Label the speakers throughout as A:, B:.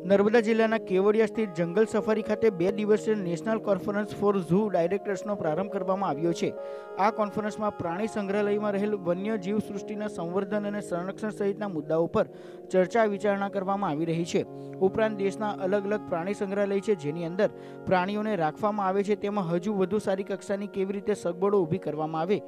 A: नर्मदा जिल्लाના કેવડિયા સ્થિત જંગલ સફારી ખાતે 2 દિવસીય નેશનલ કોન્ફરન્સ ફોર ઝૂ ડાયરેક્ટર્સનો પ્રારંભ કરવામાં આવ્યો છે। આ કોન્ફરન્સમાં પ્રાણી સંગ્રહાલયમાં રહેલ વન્ય જીવ સૃષ્ટિના સંવર્ધન અને સંરક્ષણ સહિતના મુદ્દાઓ પર ચર્ચા વિચારણા કરવામાં આવી રહી છે। ઉપરાંત દેશના અલગ અલગ પ્રાણી સંગ્રહાલય છે જેની અંદર પ્રાણીઓને રાખવામાં આવે છે તેમાં હજુ વધુ સારી કક્ષાની કેવી રીતે સગવડો ઊભી કરવામાં આવે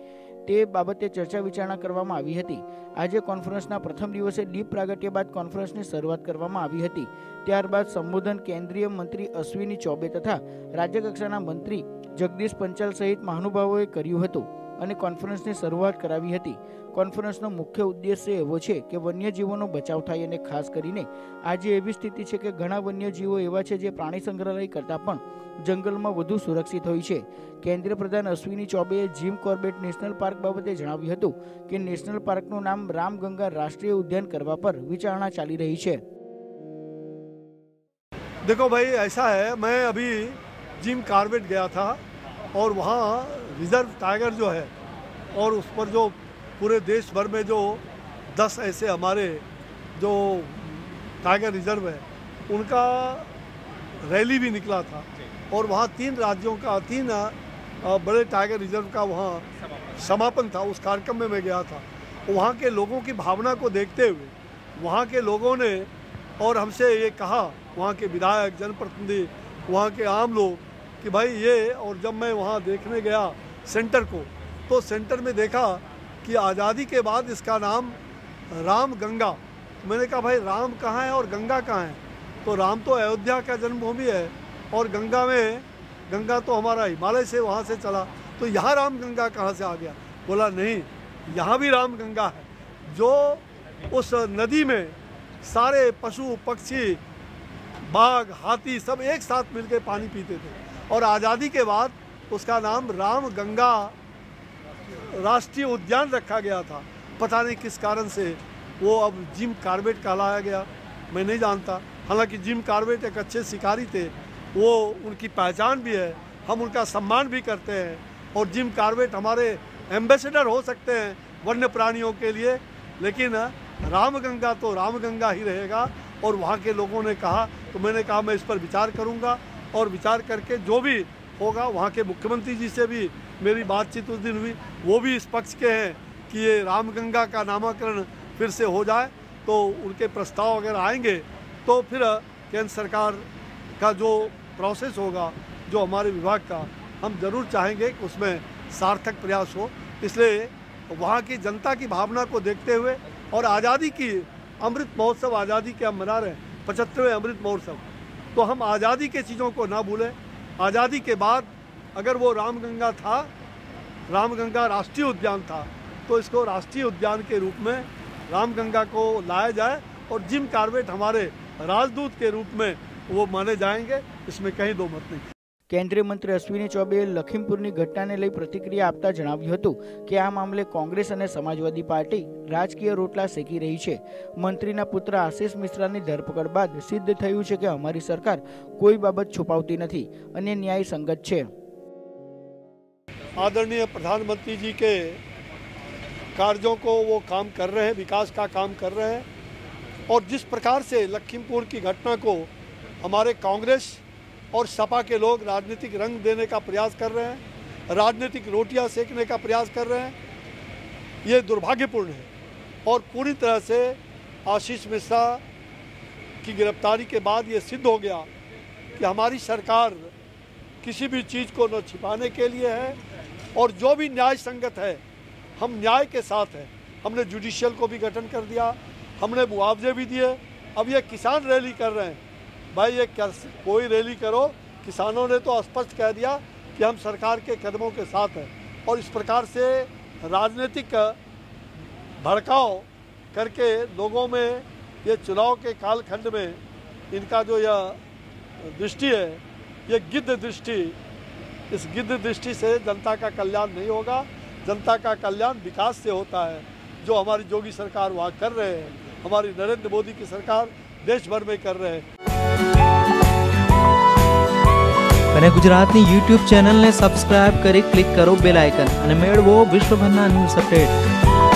A: તે બાબતે ચર્ચા વિચારણા કરવામાં આવી હતી। આજે કોન્ફરન્સના પ્રથમ દિવસે દીપ પ્રાગટ્ય બાદ કોન્ફરન્સની શરૂઆત કરવામાં આવી હતી। ત્યારબાદ સંબોધન કેન્દ્રીય મંત્રી અશ્વિની ચૌબે તથા રાજ્યકક્ષાના મંત્રી જગદીશ પંચાલ સહિત મહાનુભાવોએ કર્યું હતું અને કોન્ફરન્સની શરૂઆત કરાવી હતી। કોન્ફરન્સનો મુખ્ય ઉદ્દેશ્ય એવો છે કે વન્યજીવોનો બચાવ થાય અને ખાસ કરીને આજે એવી સ્થિતિ છે કે ઘણા વન્યજીવો એવા છે જે પ્રાણી સંગ્રહાલય કરતાં પણ જંગલમાં વધુ સુરક્ષિત હોય છે। કેન્દ્રીય પ્રધાન અશ્વિની ચૌબેએ જીમ કોર્બેટ નેશનલ પાર્ક બાબતે જણાવ્યું હતું કે નેશનલ પાર્કનું નામ રામગંગા રાષ્ટ્રીય उद्यान કરવા पर विचारणा ચાલી રહી છે।
B: देखो भाई, ऐसा है, मैं अभी जिम कॉर्बेट गया था और वहाँ रिजर्व टाइगर जो है और उस पर जो पूरे देश भर में जो 10 ऐसे हमारे जो टाइगर रिजर्व है उनका रैली भी निकला था और वहाँ 3 राज्यों का 3 बड़े टाइगर रिजर्व का वहाँ समापन था। उस कार्यक्रम में मैं गया था। वहाँ के लोगों की भावना को देखते हुए वहाँ के लोगों ने और हमसे ये कहा, वहाँ के विधायक, जनप्रतिनिधि, वहाँ के आम लोग, कि भाई ये, और जब मैं वहाँ देखने गया सेंटर को तो सेंटर में देखा कि आज़ादी के बाद इसका नाम राम गंगा। मैंने कहा भाई राम कहाँ है और गंगा कहाँ है? तो राम तो अयोध्या का जन्मभूमि है और गंगा तो हमारा हिमालय से वहाँ से चला, तो यहाँ राम गंगा कहाँ से आ गया? बोला नहीं, यहाँ भी राम गंगा है, जो उस नदी में सारे पशु पक्षी बाघ हाथी सब एक साथ मिलकर पानी पीते थे और आज़ादी के बाद उसका नाम राम गंगा राष्ट्रीय उद्यान रखा गया था। पता नहीं किस कारण से वो अब जिम कॉर्बेट कहलाया गया, मैं नहीं जानता। हालांकि जिम कॉर्बेट एक अच्छे शिकारी थे, वो उनकी पहचान भी है, हम उनका सम्मान भी करते हैं और जिम कॉर्बेट हमारे एम्बेसडर हो सकते हैं वन्य प्राणियों के लिए, लेकिन रामगंगा तो रामगंगा ही रहेगा। और वहाँ के लोगों ने कहा तो मैंने कहा मैं इस पर विचार करूँगा और विचार करके जो भी होगा, वहाँ के मुख्यमंत्री जी से भी मेरी बातचीत उस दिन हुई, वो भी इस पक्ष के हैं कि ये रामगंगा का नामकरण फिर से हो जाए। तो उनके प्रस्ताव अगर आएंगे तो फिर केंद्र सरकार का जो प्रोसेस होगा, जो हमारे विभाग का, हम ज़रूर चाहेंगे कि उसमें सार्थक प्रयास हो। इसलिए वहाँ की जनता की भावना को देखते हुए और आज़ादी की अमृत महोत्सव, आज़ादी के हम मना रहे हैं 75वें अमृत महोत्सव, तो हम आज़ादी के चीज़ों को ना भूलें। आज़ादी के बाद अगर वो रामगंगा था, रामगंगा राष्ट्रीय उद्यान था, तो इसको राष्ट्रीय उद्यान के रूप में रामगंगा को लाया जाए और जिम कॉर्बेट हमारे राजदूत के रूप में वो माने जाएंगे, इसमें कहीं दो मत नहीं।
A: केंद्रीय मंत्री अश्विनी चौबेए लखीमपुरनी घटनाने लई प्रतिक्रिया आपता जणाव्युं हतुं के आ मामले कांग्रेस अने समाजवादी पार्टी राजकीय रोटला सेकी रही छे। मंत्रीना पुत्र आशीष मिश्रानी धरपकड़ बाद सिद्ध थयुं छे के अमारी सरकार कोई बाबत छुपावती नथी अने न्याय संगत छे।
B: आदरणीय प्रधानमंत्री जी के कार्यों को वो काम कर रहे हैं, विकास का काम कर रहे हैं और जिस प्रकार से लखीमपुर की घटना को हमारे कांग्रेस और सपा के लोग राजनीतिक रंग देने का प्रयास कर रहे हैं, राजनीतिक रोटियां सेकने का प्रयास कर रहे हैं, ये दुर्भाग्यपूर्ण है। और पूरी तरह से आशीष मिश्रा की गिरफ्तारी के बाद ये सिद्ध हो गया कि हमारी सरकार किसी भी चीज़ को न छिपाने के लिए है और जो भी न्याय संगत है हम न्याय के साथ हैं। हमने जुडिशियल को भी गठन कर दिया, हमने मुआवजे भी दिए। अब ये किसान रैली कर रहे हैं, भाई ये कोई रैली करो, किसानों ने तो स्पष्ट कह दिया कि हम सरकार के कदमों के साथ हैं और इस प्रकार से राजनीतिक भड़काव करके लोगों में ये चुनाव के कालखंड में इनका जो यह दृष्टि है, ये गिद्ध दृष्टि, इस गिद्ध दृष्टि से जनता का कल्याण नहीं होगा। जनता का कल्याण विकास से होता है, जो हमारी योगी सरकार वहाँ कर रहे हैं, हमारी नरेंद्र मोदी की सरकार देश भर में कर रहे हैं।
C: અને ગુજરાતની YouTube ચેનલને સબસ્ક્રાઇબ કરી ક્લિક કરો બેલ આઇકન અને મેળવો વિશ્વભરના ન્યૂઝ અપડેટ।